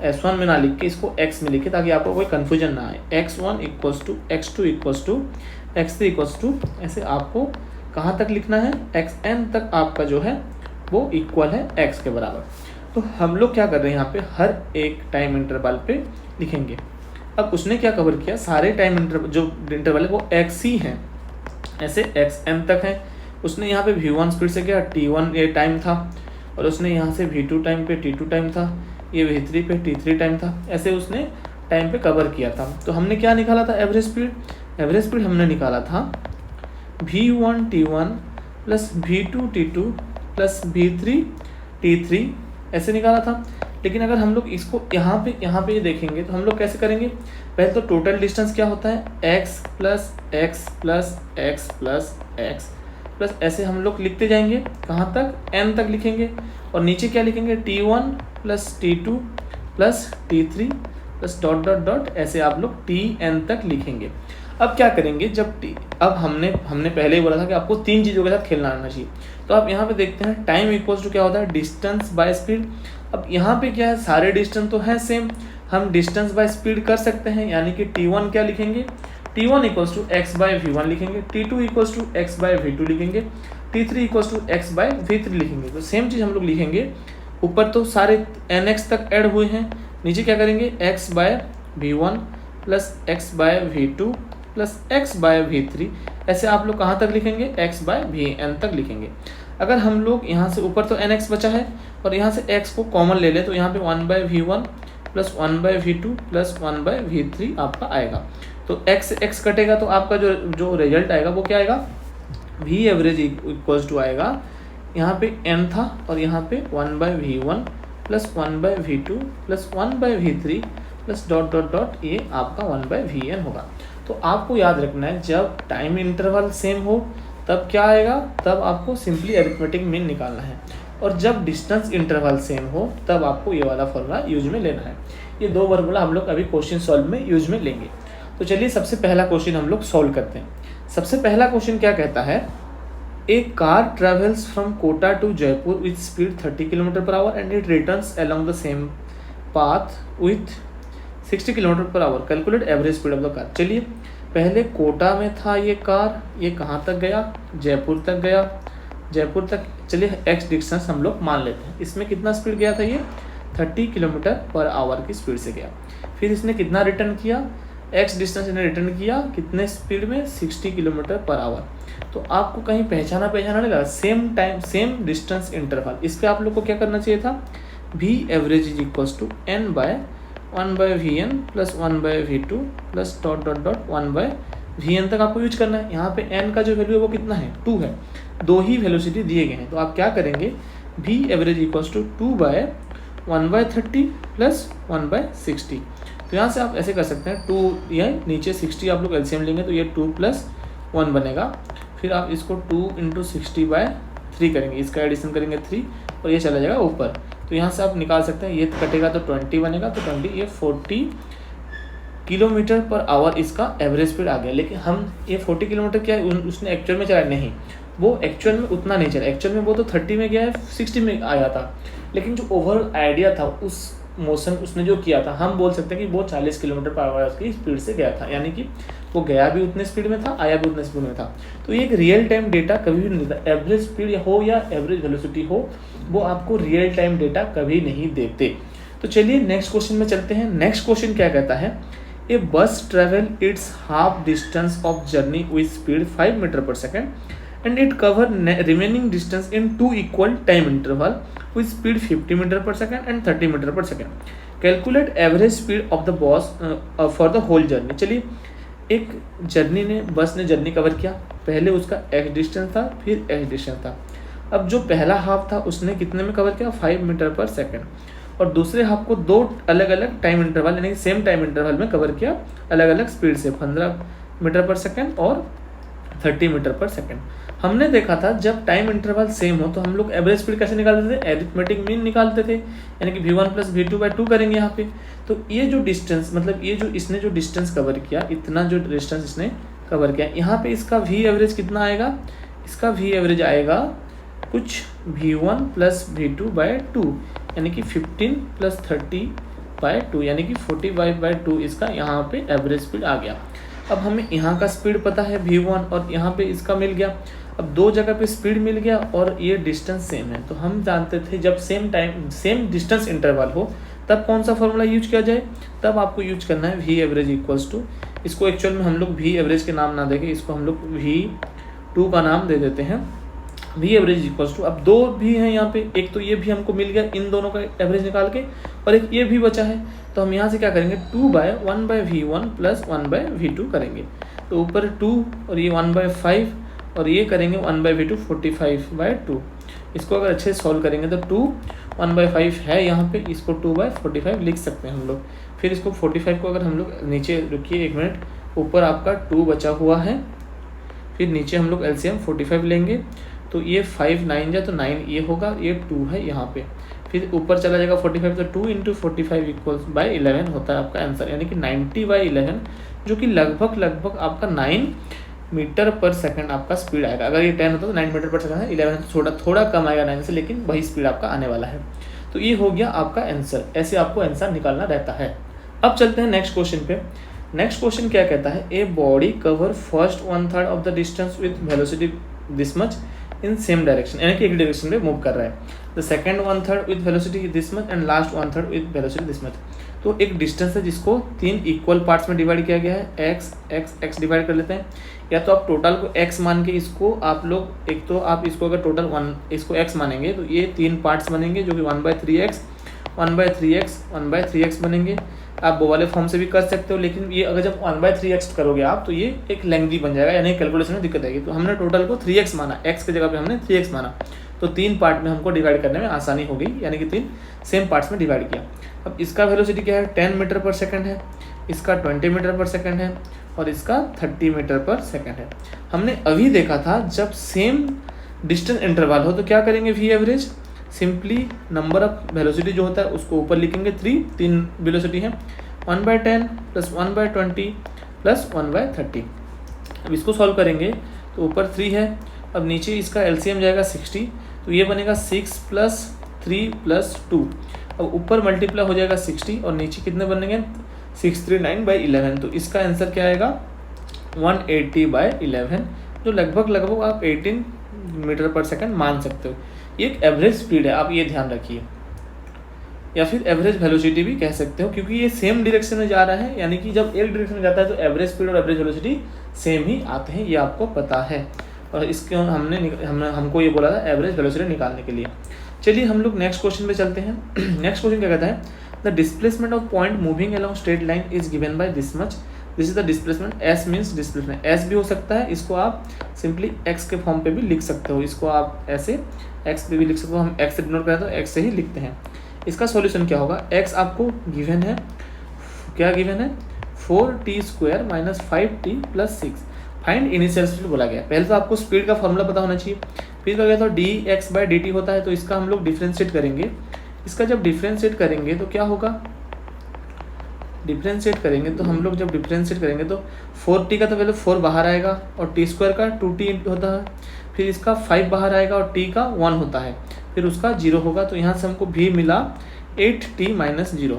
S1: S1 में ना लिख के इसको x में लिखिए ताकि आपको कोई कन्फ्यूजन ना आए। x1 equals to x2 equals to x3 equals to, ऐसे आपको कहाँ तक लिखना है, xn तक आपका जो है वो इक्वल है x के बराबर। तो हम लोग क्या कर रहे हैं यहाँ पे, हर एक टाइम इंटरवल पे लिखेंगे। अब उसने क्या कवर किया, सारे टाइम इंटरवल जो इंटरवल है वो x ही हैं, ऐसे xn तक है। उसने यहाँ पे v1 स्पीड से गया, t1 ये टाइम था, और उसने यहाँ से v2 टाइम पे t2 टाइम था, ये v3 पे t3 टाइम था, ऐसे उसने टाइम पे कवर किया था। तो हमने क्या निकाला था, एवरेज स्पीड। एवरेज स्पीड हमने निकाला था v1 t1 plus v2 t2 plus v3 t3, ऐसे निकाला था। लेकिन अगर हम लोग इसको यहाँ पे ये देखेंगे तो हम लोग कैसे करेंगे, पहले तो टोटल डिस्टेंस क्या होता है, x plus x plus x plus x plus, ऐसे हम लोग लिखते जाएंगे, कहाँ तक, n तक लिखेंगे, और नीचे क्या लिखेंगे, t1 plus t2 plus t3 plus dot dot dot, ऐसे आप लोग tn तक लिखेंगे। अब क्या करेंगे, जब अब हमने पहले ही बोला था कि आपको तीन चीज़ों के साथ खेलना आना चाहिए। तो आप यहाँ पे देखते हैं टाइम इक्वल्स टू क्या होता है, डिस्टेंस बाय स्पीड। अब यहाँ पे क्या है, सारे डिस्टेंस तो है सेम, हम डिस्टेंस बाय स्पीड कर सकते हैं, यानी कि t1 क्या लिखेंगे, t1 equals to x bye v1 लिखेंगे, t2 equals to x by v2 लिखेंगे, t3 equals to x by v3 लिखेंगे। तो सेम चीज़ हम लोग लिखेंगे, ऊपर तो सारे nx तक ऐड हुए हैं, नीचे क्या करेंगे, x by v1 plus x by v2 plus x by v3, ऐसे आप लोग कहाँ तक लिखेंगे, x बाय vn तक लिखेंगे। अगर हम लोग यहाँ से ऊपर तो nx बचा है और यहाँ से x को कॉमन ले ले तो यहाँ पे 1 by v1 plus 1 by v2 plus 1 by v3 आपका आएगा। तो x कटेगा तो आपका जो रिजल्ट आएगा वो क्या आएगा, v एवरेज इक्वल्स टू आएगा, यहाँ पे n था और यहाँ पे 1 by v1 plus 1 by v2 plus 1 by v3 plus dot dot dot, ये आपका 1 बाय vn होगा। तो आपको याद रखना है, जब टाइम इंटरवल सेम हो तब क्या आएगा, तब आपको सिंपली अरिथमेटिक मीन निकालना है, और जब डिस्टेंस इंटरवल सेम हो तब आपको ये वाला फॉर्मूला यूज में लेना है। ये दो फॉर्मूला हम लोग अभी क्वेश्चन सॉल्व में यूज में लेंगे। तो चलिए सबसे पहला क्वेश्चन हम लोग सॉल्व करते हैं। सबसे पहला क्वेश्चन क्या कहता है, a car travels from Kota to Jaipur with speed 30 km/h and it returns along the same path with 60 km/h, calculate average speed of the car. चलिए पहले कोटा में था ये कार, ये कहाँ तक गया, जयपुर तक गया, जयपुर तक, चलिए एक्स डिस्टेंस हम लोग मान लेते हैं। इसमें कितना स्पीड गया था, ये 30 km/h की स्पीड से गया। फिर इसने कितना रिटर्न किया, एक्स डिस्टेंस इसने रिटर्न किया कितने स्पीड में, 60 km/h। तो आपको कहीं पहचाना नहीं लगा, same time same distance interval, इस पर आप लोग को क्या करना चाहिए था, v average is equals to n by 1 by vn plus 1 by v2 plus dot dot dot 1 by vn तक आपको यूज करना है। यहाँ पे n का जो वैल्यू है वो कितना है, 2 है, दो ही वेलोसिटी दिए गए हैं। तो आप क्या करेंगे, v average equals to 2 by 1 by 30 plus 1 by 60। तो यहाँ से आप ऐसे कर सकते हैं, 2 या नीचे 60 आप लोग एलसीएम लेंगे तो ये 2 प्लस 1 बनेगा। फिर आप इसको 2 इंटू 60 बाय 3 करेंगे, इसका एडिशन करेंगे 3 और ये चला जाएगा ऊपर। तो यहाँ से आप निकाल सकते हैं, ये कटेगा तो 20 बनेगा, तो 20 ये 40 km/h इसका एवरेज स्पीड आ गया। लेकिन हम ये 40 किलोमीटर क्या है, उसने एक्चुअल में चलाया नहीं, वो एक्चुअल में उतना नहीं चला, एक्चुअल में वो तो 30 में गया है, 60 में आया था। लेकिन जो ओवरऑल आइडिया था, उस मोशन उसने जो किया था, हम बोल सकते हैं कि वो 40 km/h की स्पीड से गया था, यानी कि वो गया भी उतने स्पीड में था, आया भी उतने स्पीड में था। तो ये एक रियल टाइम डेटा कभी भी नहीं देता, एवरेज स्पीड हो या एवरेज वेलोसिटी हो, वो आपको रियल टाइम डेटा कभी नहीं देते। तो चलिए नेक्स्ट क्वेश्चन में चलते हैं। नेक्स्ट क्वेश्चन क्या कहता है, ए बस travel it's half distance of journey with speed 5 मीटर/s and it cover remaining distance in 2 equal time interval with speed 50 मीटर/s and 30 मीटर/s. Calculate average speed of the bus for the whole journey. चलिए एक बस ने journey cover किया, पहले उसका x distance था, फिर x distance था। अब जो पहला हाफ था उसने कितने में कवर किया, 5 मीटर/s, और दूसरे हाफ को 2 अलग अलग टाइम इंटरवल यानी कि सेम टाइम इंटरवल में कवर किया अलग अलग स्पीड से, 15 मीटर पर सेकेंड और 30 मीटर पर सेकेंड। हमने देखा था जब टाइम इंटरवल सेम हो तो हम लोग एवरेज स्पीड कैसे निकालते थे, एरिथमेटिक मीन निकालते थे, यानी कि v1 + v2/2 करेंगे यहाँ पे। तो ये जो डिस्टेंस मतलब ये जो इसने जो डिस्टेंस कवर किया, इतना जो डिस्टेंस इसने कवर किया, यहाँ पे इसका v एवरेज कितना आएगा, इसका v एवरेज आएगा कुछ v1 + v2/2 यानी कि 15 + 30/2 यानी कि 45/2 इसका यहाँ पे एवरेज स्पीड आ गया। अब हमें यहाँ का स्पीड पता है v1 और यहाँ पे इसका मिल गया। अब 2 जगह पे स्पीड मिल गया और ये डिस्टेंस सेम है, तो हम जानते थे जब सेम डिस्टेंस इंटरवल हो तब कौन सा फॉर्मूला यूज किया जाए, तब आपको यूज करना है v एवरेज = इसको एक्चुअल में हम लोग v एवरेज के नाम ना देके इसको हम लोग v2 का नाम दे देते हैं। v एवरेज = अब 2 भी हैं यहाँ पे, एक तो ये भी हमको मिल गया इन दोनों का एवरेज निकाल के, और एक ये भी बचा है, तो हम यहाँ से क्या करेंगे 2/1/v1 + 1/v2 करेंगे। तो ऊपर 2 और ये 1/5 और ये करेंगे 1/v2 45/2। इसको अगर अच्छे से सॉल्व करेंगे तो 2 1/5 है यहाँ पे, इसको 2/45 लिख सकते हैं हम लोग। फिर इसको 45 को अगर हम लोग नीचे, रुकिए 1 मिनट, ऊपर आपका 2 बचा हुआ है, फिर नीचे हम लोग LCM 45 लेंगे, तो ये 5 9 जाए तो 9 ये होगा, ये 2 है यहाँ पे, फिर ऊपर चला जाएगा 45, तो 2 × 45 = 11 होता है आपका आंसर, यानी कि 90/11 जो कि लगभग आपका 9 मीटर पर सेकंड आपका स्पीड आएगा। अगर ये 10 होता तो 9 मीटर पर सेकंड है, 11 तो थोड़ा कम आएगा 9 से, लेकिन वही स्पीड आपका आने वाला है। तो ये हो गया आपका आंसर, ऐसे आपको आंसर निकालना रहता है। अब चलते हैं नेक्स्ट क्वेश्चन पे। नेक्स्ट क्वेश्चन क्या कहता है, a body cover first 1/3 of the distance with velocity this much in same direction, यानी कि एक डायरेक्शन में मूव कर रहा है। The second 1/3 with velocity this much and last 1/3 with velocity this much. तो एक डिस्टेंस है जिसको 3 इक्वल पार्ट्स में डिवाइड किया गया है, x डिवाइड कर लेते हैं, या तो आप टोटल को x मान के इसको आप लोग, एक तो आप इसको अगर टोटल 1 इसको x मानेंगे तो ये 3 पार्ट्स बनेंगे जो कि 1/3x 1/3x 1/3x बनेंगे। आप वो वाले फॉर्म से भी कर सकते हो, लेकिन ये अगर जब 1/3x करोगे आप तो ये एक लेंथी बन जाएगा, यानी कैलकुलेशन में दिक्कत आएगी। तो हमने टोटल को 3x माना, x की जगह पे हमने 3x माना, तो 3 पार्ट में हमको डिवाइड करने में आसानी हो गई, यानी कि 3 सेम पार्ट्स में डिवाइड किया। अब इसका वेलोसिटी क्या है, 10 मीटर पर सेकंड है, इसका 20 मीटर पर सेकंड है और इसका 30 मीटर पर सेकंड है। हमने अभी देखा था जब सेम डिस्टेंस इंटरवल हो तो क्या करेंगे, v average simply number of velocity जो होता है उसको ऊपर लिखेंगे 3 वेलोसिटी है, 1/10 + 1/20 + 1/30। अब इसको सॉल्व करेंगे तो ऊपर 3 है, अब नीचे इसका LCM जाएगा 60, तो ये बनेगा 6 + 3 + 2। अब ऊपर मल्टीप्लाई हो जाएगा 60 और नीचे कितने बनेंगे 639/11। तो इसका आंसर क्या आएगा 180/11, जो लगभग आप 18 मीटर पर सेकंड मान सकते हो। ये एक एवरेज स्पीड है, आप ये ध्यान रखिए, या फिर एवरेज वेलोसिटी भी कह सकते हो, क्योंकि ये सेम डायरेक्शन में जा रहा है, यानी कि जब एक डायरेक्शन में जाता है तो एवरेज स्पीड और एवरेज वेलोसिटी सेम ही आते हैं, ये आपको पता है। और इसके हमको ये बोला था एवरेज वेलोसिटी निकालने के लिए। चलिए हम लोग नेक्स्ट क्वेश्चन पे चलते हैं। नेक्स्ट क्वेश्चन क्या कहता है, the displacement of point moving along straight line is given by this much, this is the displacement. S means displacement, S भी हो सकता है, इसको आप सिंपली एक्स के फॉर्म पे भी लिख सकते हो, इसको आप ऐसे एक्स पे भी लिख सकते हो। हम एक्स से डिनोट करें तो एक्स से ही लिखते हैं। इसका सॉल्यूशन क्या होगा, एक्स आपको गिवन है, क्या गिवन है 4t² - 5t + 6। Find initial speed बोला गया। पहले तो आपको स्पीड का फॉर्मूला पता होना चाहिए, फिर क्या गया तो dx/dt होता है, तो इसका हम लोग डिफ्रेंशिएट करेंगे। इसका जब डिफ्रेंशिएट करेंगे तो क्या होगा, डिफ्रेंशिएट करेंगे तो हम लोग जब डिफ्रेंशिएट करेंगे तो 4t का तो पहले 4 बाहर आएगा और t² का 2t होता है, फिर इसका 5 बाहर आएगा और t का 1 होता है, फिर उसका 0 होगा, तो यहाँ से हमको v मिला 8t - 0।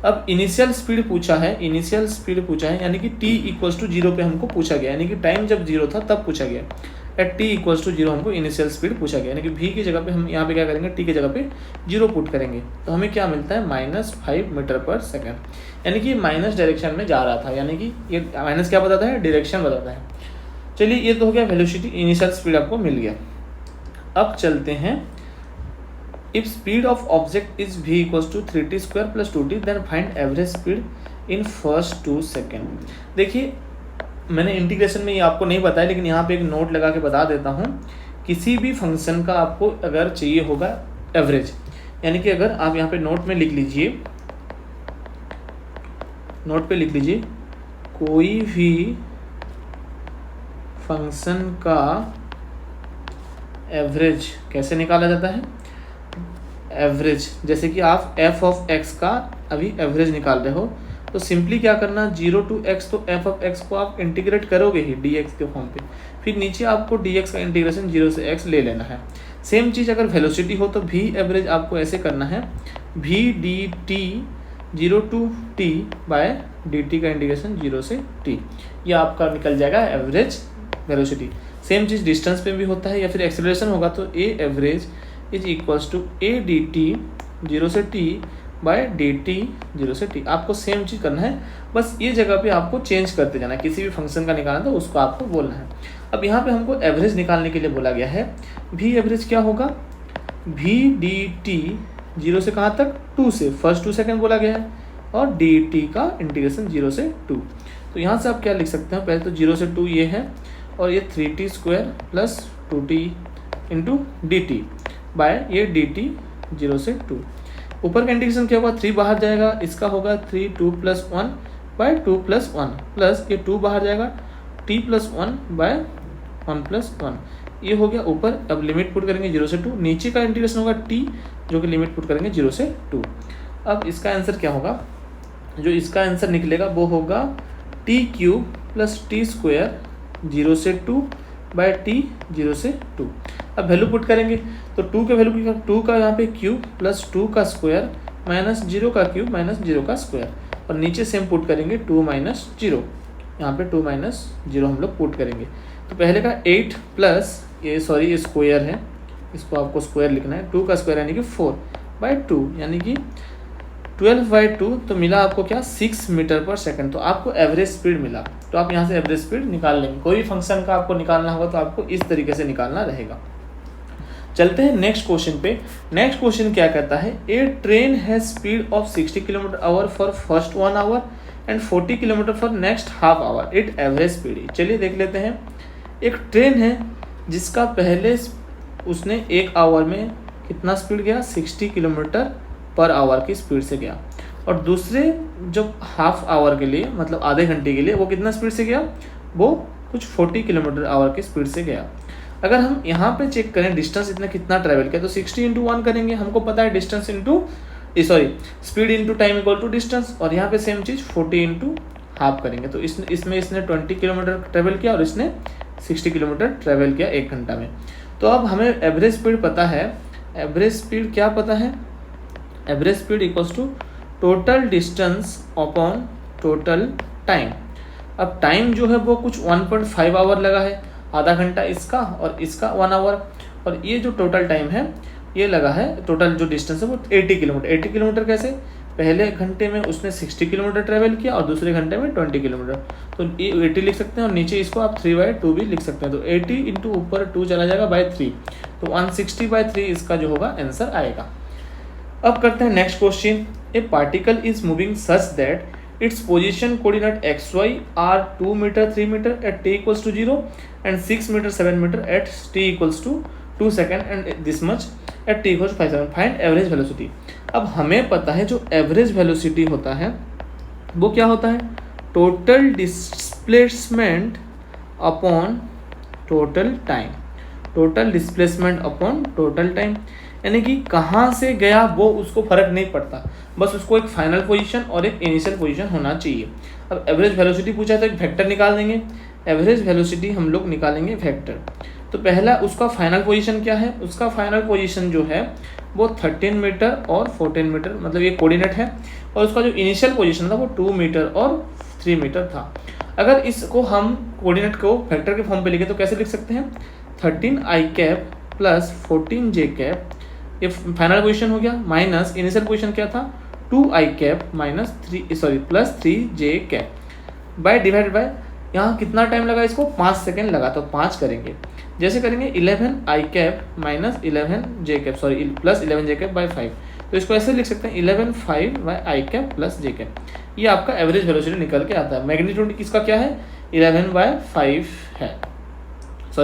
S1: अब इनिशियल स्पीड पूछा है, इनिशियल स्पीड पूछा है, यानी कि t = 0 पे हमको पूछा गया, यानी कि टाइम जब 0 था तब पूछा गया। एट t = 0 हमको इनिशियल स्पीड पूछा गया, यानी कि v की जगह पे हम यहाँ पे क्या करेंगे, t की जगह पे 0 पुट करेंगे, तो हमें क्या मिलता है -5 मीटर पर सेकंड, यानी कि माइनस डायरेक्शन में जा रहा था, यानी कि ये माइनस क्या बताता है, डायरेक्शन बताता है। चलिए ये तो हो गया वेलोसिटी, इनिशियल स्पीड आपको मिल गया। अब चलते हैं, if speed of object is v = 3t² + 2t, then find average speed in first 2 second. देखिए मैंने इंटीग्रेशन में ये आपको नहीं बताया, लेकिन यहाँ पे एक नोट लगा के बता देता हूँ। किसी भी फंक्शन का आपको अगर चाहिए होगा एवरेज, यानी कि अगर आप यहाँ पे नोट में लिख लीजिए, नोट पे लिख लीजिए, कोई भी फंक्शन का एवरेज कैसे निकाला जाता है, एवरेज, जैसे कि आप एफ ऑफ एक्स का अभी एवरेज निकाल रहे हो तो सिंपली क्या करना, 0 to x, तो एफ ऑफ एक्स को आप इंटीग्रेट करोगे ही dx के फॉर्म पे, फिर नीचे आपको dx का इंटीग्रेशन 0 से x ले लेना है। सेम चीज़ अगर वेलोसिटी हो तो v एवरेज आपको ऐसे करना है, v dt 0 to t by dt का इंटीग्रेशन 0 से t, ये आपका निकल जाएगा एवरेज वेलोसिटी। सेम चीज़ डिस्टेंस पे भी होता है, या फिर एक्सेलरेशन होगा तो a average is equals to a dt 0 से t बाय dt 0 से t। आपको सेम चीज़ करना है, बस ये जगह पे आपको चेंज करते जाना है, किसी भी फंक्शन का निकालना तो उसको आपको बोलना है। अब यहाँ पे हमको एवरेज निकालने के लिए बोला गया है, v एवरेज क्या होगा, v dt 0 से कहाँ तक, 2 से, फर्स्ट 2 सेकेंड बोला गया है, और dt का इंटीग्रेशन 0 से 2। तो यहाँ से आप क्या लिख सकते हैं, पहले तो 0 से 2 ये है, और ये 3t square plus 2t into D T by ये dt 0 से 2। ऊपर का इंटीग्रेशन क्या होगा, 3 बाहर जाएगा, इसका होगा 3 2 प्लस 1 बाय 2 प्लस 1, प्लस ये 2 बाहर जाएगा, t प्लस 1 बाय 1 प्लस 1, ये हो गया ऊपर। अब लिमिट पुट करेंगे 0 से 2, नीचे का इंटीग्रेशन होगा t, जो कि लिमिट पुट करेंगे 0 से 2। अब इसका आंसर क्या होगा, जो इसका आंसर निकलेगा वो होगा t cube plus T square 0 से 2 बाय टी 0 से 2। अब वैल्यू पुट करेंगे तो 2 के वैल्यू की, 2 का यहाँ पे क्यूब प्लस 2 का स्क्वायर माइनस 0 का क्यूब माइनस 0 का स्क्वायर, और नीचे सेम पुट करेंगे 2 माइनस 0, यहाँ पे 2 माइनस 0 हम लोग पुट करेंगे। तो पहले का 8 प्लस ये ये स्क्वायर है, इसको आपको स्क्वायर लिखना है, 2 का स्क्वायर यानी कि 4 बाय 2 यानी कि 12 बाई 2, तो मिला आपको क्या, 6 मीटर पर सेकंड। तो आपको एवरेज स्पीड मिला, तो आप यहाँ से एवरेज स्पीड निकाल लेंगे। कोई भी फंक्शन का आपको निकालना होगा तो आपको इस तरीके से निकालना रहेगा। चलते हैं नेक्स्ट क्वेश्चन पे। नेक्स्ट क्वेश्चन क्या कहता है, a train has speed of 60 km/h for first 1 hour and 40 km for next half hour, it average speed. चलिए देख लेते हैं। एक ट्रेन है जिसका पहले उसने 1 आवर में कितना स्पीड गया, 60 km/h की स्पीड से गया, और दूसरे जो हाफ आवर के लिए मतलब आधे घंटे के लिए वो कितना स्पीड से गया, वो कुछ 40 km/h की स्पीड से गया। अगर हम यहाँ पे चेक करें डिस्टेंस इतना कितना ट्रैवल किया, तो 60 × 1 करेंगे, हमको पता है distance speed into time equal to distance, और यहाँ पे सेम चीज़ 40 × हाफ करेंगे। तो इसमें इसने 20 किलोमीटर ट्रैवल किया और इसने 60 किलोमीटर ट्रैवल किया 1 घंटा में। तो अब हमें एवरेज स्पीड पता है, एवरेज स्पीड क्या पता है, average speed equals to total distance upon total time. अब टाइम जो है वो कुछ 1.5 आवर लगा है, आधा घंटा इसका और इसका 1 आवर, और ये जो टोटल टाइम है ये लगा है, टोटल जो डिस्टेंस है वो 80 किलोमीटर। 80 किलोमीटर कैसे, पहले घंटे में उसने 60 किलोमीटर ट्रैवल किया और दूसरे घंटे में 20 किलोमीटर, तो ये 80 लिख सकते हैं, और नीचे इसको आप 3/2 भी लिख सकते हैं। तो 80 इंटू ऊपर 2 चला जाएगा बाय 3, तो 160/3 इसका जो होगा आंसर आएगा। अब करते हैं next question. A particle is moving such that its position coordinate XY are 2 metre 3 metre at t equals to 0 and 6 metre 7 metre at t equals to 2 second and this much at t equals 5 second. Find average velocity. अब हमें पता है जो average velocity होता है वो क्या होता है, total displacement upon total time, total displacement upon total time, यानी कि कहाँ से गया वो उसको फर्क नहीं पड़ता, बस उसको एक फाइनल पोजीशन और एक इनिशियल पोजीशन होना चाहिए। अब एवरेज वेलोसिटी पूछा है तो एक वेक्टर निकाल देंगे। एवरेज वेलोसिटी हम लोग निकालेंगे वेक्टर। तो पहला उसका फाइनल पोजीशन क्या है, उसका फाइनल पोजीशन जो है वो 13 मीटर और 14 मीटर, मतलब ये कोऑर्डिनेट है, और उसका जो इनिशियल पोजीशन था वो 2 मीटर और 3 मीटर था। अगर इसको हम कोऑर्डिनेट को वेक्टर के फॉर्म पे लिखे तो कैसे लिख सकते हैं, 13i cap plus 14j cap, ये फाइनल पोजीशन हो गया, माइनस इनिशियल पोजीशन क्या था 2i cap minus plus 3j cap by divided by, यहाँ कितना टाइम लगा इसको 5 सेकेंड लगा, तो 5 करेंगे। जैसे करेंगे 11i cap minus 11j cap plus 11j cap by 5, तो इसको ऐसे लिख सकते हैं 11/5 by i cap plus j cap. ये आपका एवरेज वेलोसिटी निकल के आता है। मैग्नीट्यूड इसका क्या है 11/5 है,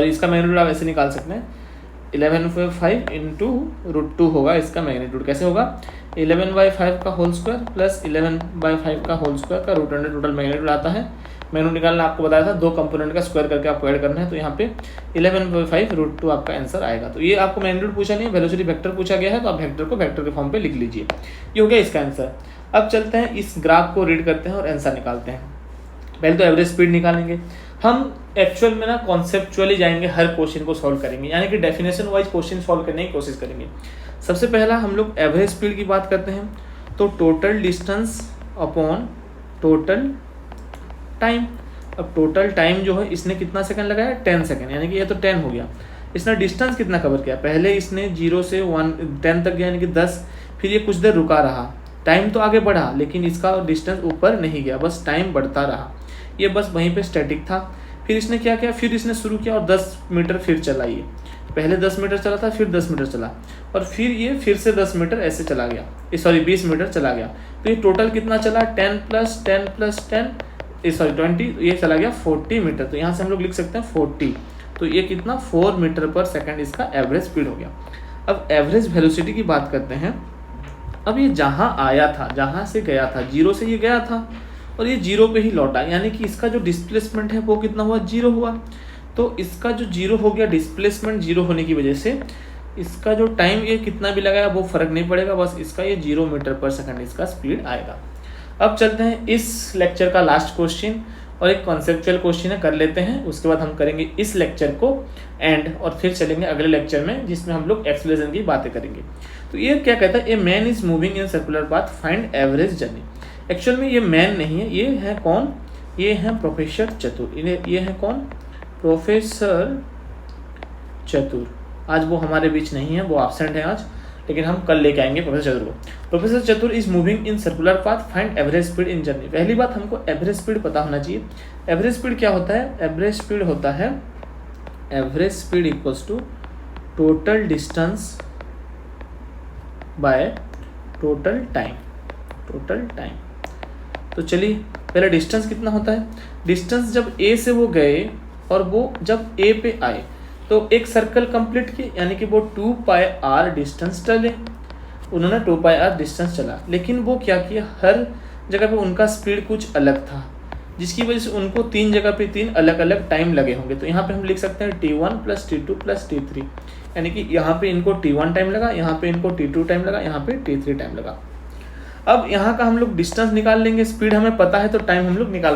S1: इसका मैग्नीट्यूड आप ऐसे निकाल सकते हैं 11/5 इंटू √2 होगा इसका मैग्नीट्यूड। कैसे होगा? 11/5 का होल स्क्वायर प्लस 11/5 का होल स्क्वायर का √100 टोटल मैग्नीट्यूड आता है। मैंने निकालना आपको बताया था, 2 कंपोनेंट का स्क्वायर करके आपको ऐड करना है, तो यहाँ पे 11/5 √2 आपका आंसर आएगा। तो ये आपको मैग्नीट्यूड पूछा नहीं है, वेलोसिटी वेक्टर पूछा गया है, तो आप वेक्टर को वेक्टर के फॉर्म पे लिख लीजिए। ये हो गया इसका आंसर। अब चलते हैं इस ग्राफ को रीड करते हैं और आंसर निकालते हैं। पहले तो एवरेज स्पीड निकालेंगे हम। एक्चुअल में ना कॉन्सेप्चुअली जाएंगे, हर क्वेश्चन को सॉल्व करेंगे, यानी कि डेफिनेशन वाइज क्वेश्चन सॉल्व करने की कोशिश करेंगे। सबसे पहला हम लोग एवरेज स्पीड की बात करते हैं, तो total distance upon total time. अब टोटल टाइम जो है इसने कितना सेकंड लगाया? 10 सेकंड, यानी कि ये तो 10 हो गया। इसने डिस्टेंस कितना कवर किया? पहले इसने 0 से 10 तक गया, यानी कि 10, फिर ये कुछ देर रुका रहा, टाइम तो आगे बढ़ा लेकिन इसका डिस्टेंस ऊपर नहीं गया, बस टाइम बढ़ता रहा, ये बस वहीं पे स्टैटिक था। फिर इसने क्या किया? फिर इसने शुरू किया और 10 मीटर फिर चला। ये पहले 10 मीटर चला था, फिर 10 मीटर चला, और फिर ये फिर से 10 मीटर ऐसे चला गया, 20 मीटर चला गया। तो ये टोटल कितना चला? 10 + 10 + 10 20, ये चला गया 40 मीटर। तो यहाँ से हम लोग लिख सकते हैं 40। तो ये कितना? 4 मीटर पर सेकंड इसका एवरेज स्पीड हो गया। अब एवरेज वेलोसिटी की बात करते हैं। अब ये जहाँ आया था, जहाँ से गया था, 0 से ये गया था और ये 0 पे ही लौटा, यानी कि इसका जो डिस्प्लेसमेंट है वो कितना हुआ? 0 हुआ। तो इसका जो 0 हो गया, डिस्प्लेसमेंट 0 होने की वजह से इसका जो टाइम ये कितना भी लगाया वो फर्क नहीं पड़ेगा, बस इसका ये 0 मीटर पर सेकंड इसका स्पीड आएगा। अब चलते हैं इस लेक्चर का लास्ट क्वेश्चन, और एक कॉन्सेप्चुअल क्वेश्चन है, कर लेते हैं, उसके बाद हम करेंगे इस लेक्चर को एंड, और फिर चलेंगे अगले लेक्चर में जिसमें हम लोग एक्सप्लेनेशन की बातें करेंगे। तो ये क्या कहता है? A man is moving in circular path, find average journey. Actual में ये मैन नहीं है, ये है कौन? ये है प्रोफेसर चतुर। ये है कौन? प्रोफेसर चतुर। आज वो हमारे बीच नहीं है, वो एब्सेंट है आज, लेकिन हम कल लेके आएंगे प्रोफेसर चतुर को। प्रोफेसर चतुर is moving in circular path, find average speed in journey. पहली बात हमको एवरेज स्पीड पता होना चाहिए। एवरेज स्पीड क्या होता है? एवरेज स्पीड होता है, average speed equals to total distance by total time. Total time. तो चलिए पहले डिस्टेंस कितना होता है? डिस्टेंस जब ए से वो गए और वो जब ए पे आए तो एक सर्कल कंप्लीट किए, यानी कि वो 2πr डिस्टेंस चले, उन्होंने 2πr डिस्टेंस चला, लेकिन वो क्या किया? हर जगह पे उनका स्पीड कुछ अलग था, जिसकी वजह से उनको 3 जगह पे 3 अलग अलग टाइम लगे होंगे। तो यहाँ पे हम लिख सकते हैं T1 + T2 + T3, यानी कि यहाँ पे इनको T1 टाइम लगा, यहाँ पे इनको T2 टाइम लगा, यहाँ पे T3 टाइम लगा। अब यहाँ का हम लोग डिस्टेंस निकाल लेंगे, स्पीड हमें पता है तो टाइम हम लोग निकाल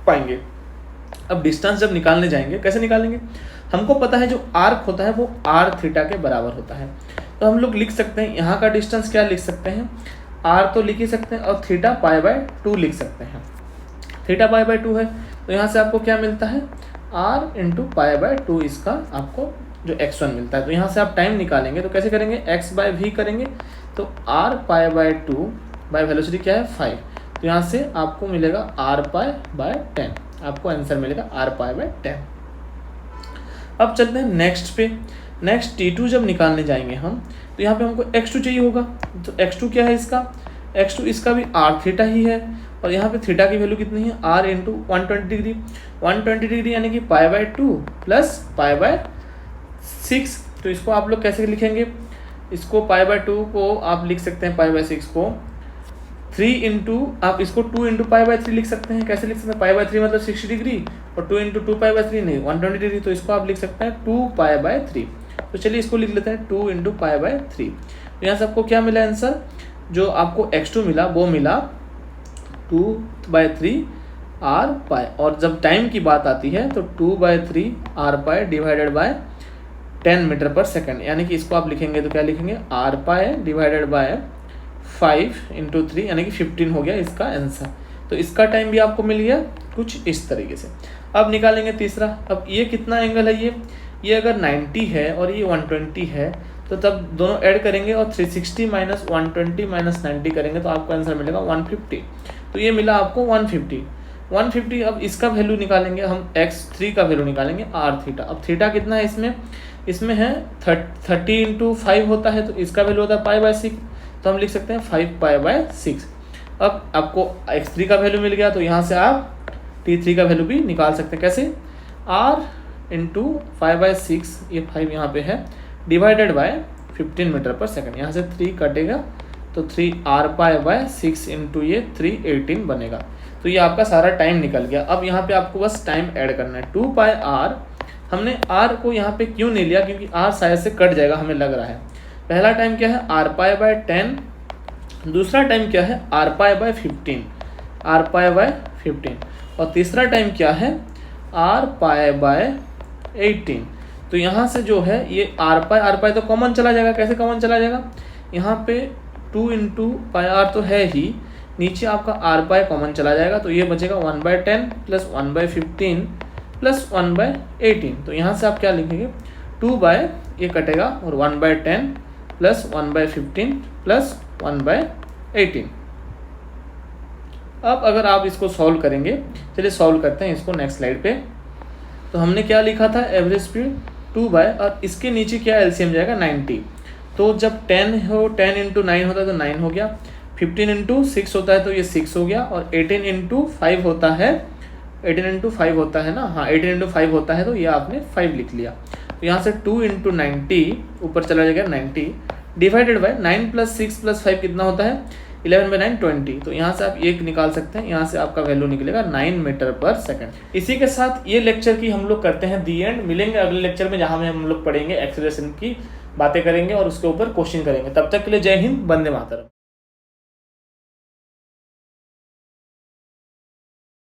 S1: पाएंगे। अब डिस्टेंस जब निकालने जाएंगे, कैसे निकालेंगे? हमको पता है जो आर्क होता है वो r थीटा के बराबर होता है, तो हम लोग लिख सकते हैं यहाँ का डिस्टेंस क्या लिख सकते हैं? r तो लिख ही सकते हैं, और थीटा π/2 लिख सकते हैं। थीटा π/2 है, तो यहाँ से आपको क्या मिलता है? r × π/2 इसका आपको जो x1 मिलता है। तो यहाँ से आप टाइम निकालेंगे तो कैसे करेंगे? x/v करेंगे, तो r π/2 बाय वेलोसिटी क्या है? 5, तो यहाँ से आपको मिलेगा r/10, आपको आंसर मिलेगा r/10। अब चलते हैं नेक्स्ट पे। नेक्स्ट T2 जब निकालने जाएंगे हम, तो यहाँ पे हमको x2 चाहिए होगा। तो x2 क्या है इसका? x2 इसका भी r थीटा ही है, और यहाँ पे थीटा की वैल्यू कितनी है? r × 120 degree. 120 डिग्री यानी कि π/2 + π/6। तो इसको आप लोग कैसे लिखेंगे? इसको π/2 को आप लिख सकते हैं, π/6 को 3 × आप इसको 2 × π/3 लिख सकते हैं। कैसे लिख सकते हैं? π/3 मतलब 60 डिग्री, और 2 × 2π/3 नहीं 120 डिग्री, तो इसको आप लिख सकते हैं 2π/3। तो चलिए इसको लिख लेते हैं 2 × π/3। तो यहाँ से आपको क्या मिला आंसर? जो आपको x2 मिला वो मिला 2/3 r/, और जब टाइम की बात आती है तो 2/3 r/, डिवाइडेड बाय 10 मीटर पर सेकंड, यानी कि इसको आप लिखेंगे तो क्या लिखेंगे? r/, डिवाइडेड बाय 5 × 3, यानी कि 15 हो गया इसका आंसर। तो इसका टाइम भी आपको मिल गया कुछ इस तरीके से। अब निकालेंगे तीसरा। अब ये कितना एंगल है? ये अगर 90 है और ये 120 है, तो तब दोनों ऐड करेंगे और 360 - 120 - 90 करेंगे तो आपको आंसर मिलेगा 150। तो ये मिला आपको 150। अब इसका वैल्यू निकालेंगे हम, x3 का वैल्यू निकालेंगे r थीटा। अब थीटा कितना है इसमें है 30 × 5 होता है, तो इसका वैल्यू होता है π/6, तो हम लिख सकते हैं 5π/6। अब आपको x3 का वैल्यू मिल गया, तो यहाँ से आप t3 का वैल्यू भी निकाल सकते हैं। कैसे? r × 5/6, ये 5 यहाँ पे है, डिवाइडेड बाय 15 मीटर पर सेकंड। यहाँ से 3 कटेगा तो 3 आर पाई बाय 6 इंटू ये 318 बनेगा। तो ये आपका सारा टाइम निकल गया। अब यहाँ पे आपको बस टाइम ऐड करना है। 2 पाई आर, हमने आर को यहाँ पे क्यों नहीं लिया, क्योंकि आर शायद से कट जाएगा हमें लग रहा है। पहला टाइम क्या है, आर पाई बाय 10, दूसरा टाइम क्या है, R pi by 15, R pi by 15, और तीसरा टाइम क्या है, आर पाई बाय 18। तो यहाँ से जो है ये आर पाई तो कॉमन चला जाएगा। कैसे कॉमन चला जाएगा, यहाँ पे 2 इंटू पाई आर तो है ही, नीचे आपका आर पाई कॉमन चला जाएगा, तो ये बचेगा 1/10 प्लस 1/15 प्लस 1/18। तो यहाँ से आप क्या लिखेंगे, 2 बाय ये कटेगा और 1/10 प्लस 1/15 प्लस 1/18। अब अगर आप इसको सॉल्व करेंगे, चलिए सॉल्व करते हैं इसको नेक्स्ट स्लाइड पे। तो हमने क्या लिखा था, एवरेज स्पीड 2 बाय, और इसके नीचे क्या एलसीएम जाएगा 90। तो जब 10 हो, 10 इंटू 9 होता है तो 9 हो गया, 15 इंटू 6 होता है तो ये 6 हो गया, और 18 इंटू 5 होता है, 18 इंटू 5 होता है ना, हाँ 18 इंटू 5 होता है, तो ये आपने 5 लिख लिया। तो यहाँ से 2 इंटू 90 ऊपर चला जाएगा 90 डिवाइडेड बाय 9 प्लस 6 प्लस 5 कितना होता है, 11/9 20। तो यहाँ से आप एक निकाल सकते हैं, यहाँ से आपका वैल्यू निकलेगा 9 मीटर पर सेकंड। इसी के साथ ये लेक्चर की हम लोग करते हैं दी एंड। मिलेंगे अगले लेक्चर में जहाँ में हम लोग पढ़ेंगे एक्सेलरेशन की बातें करेंगे और उसके ऊपर क्वेश्चन करेंगे। तब तक के लिए जय हिंद, वंदे मातरम।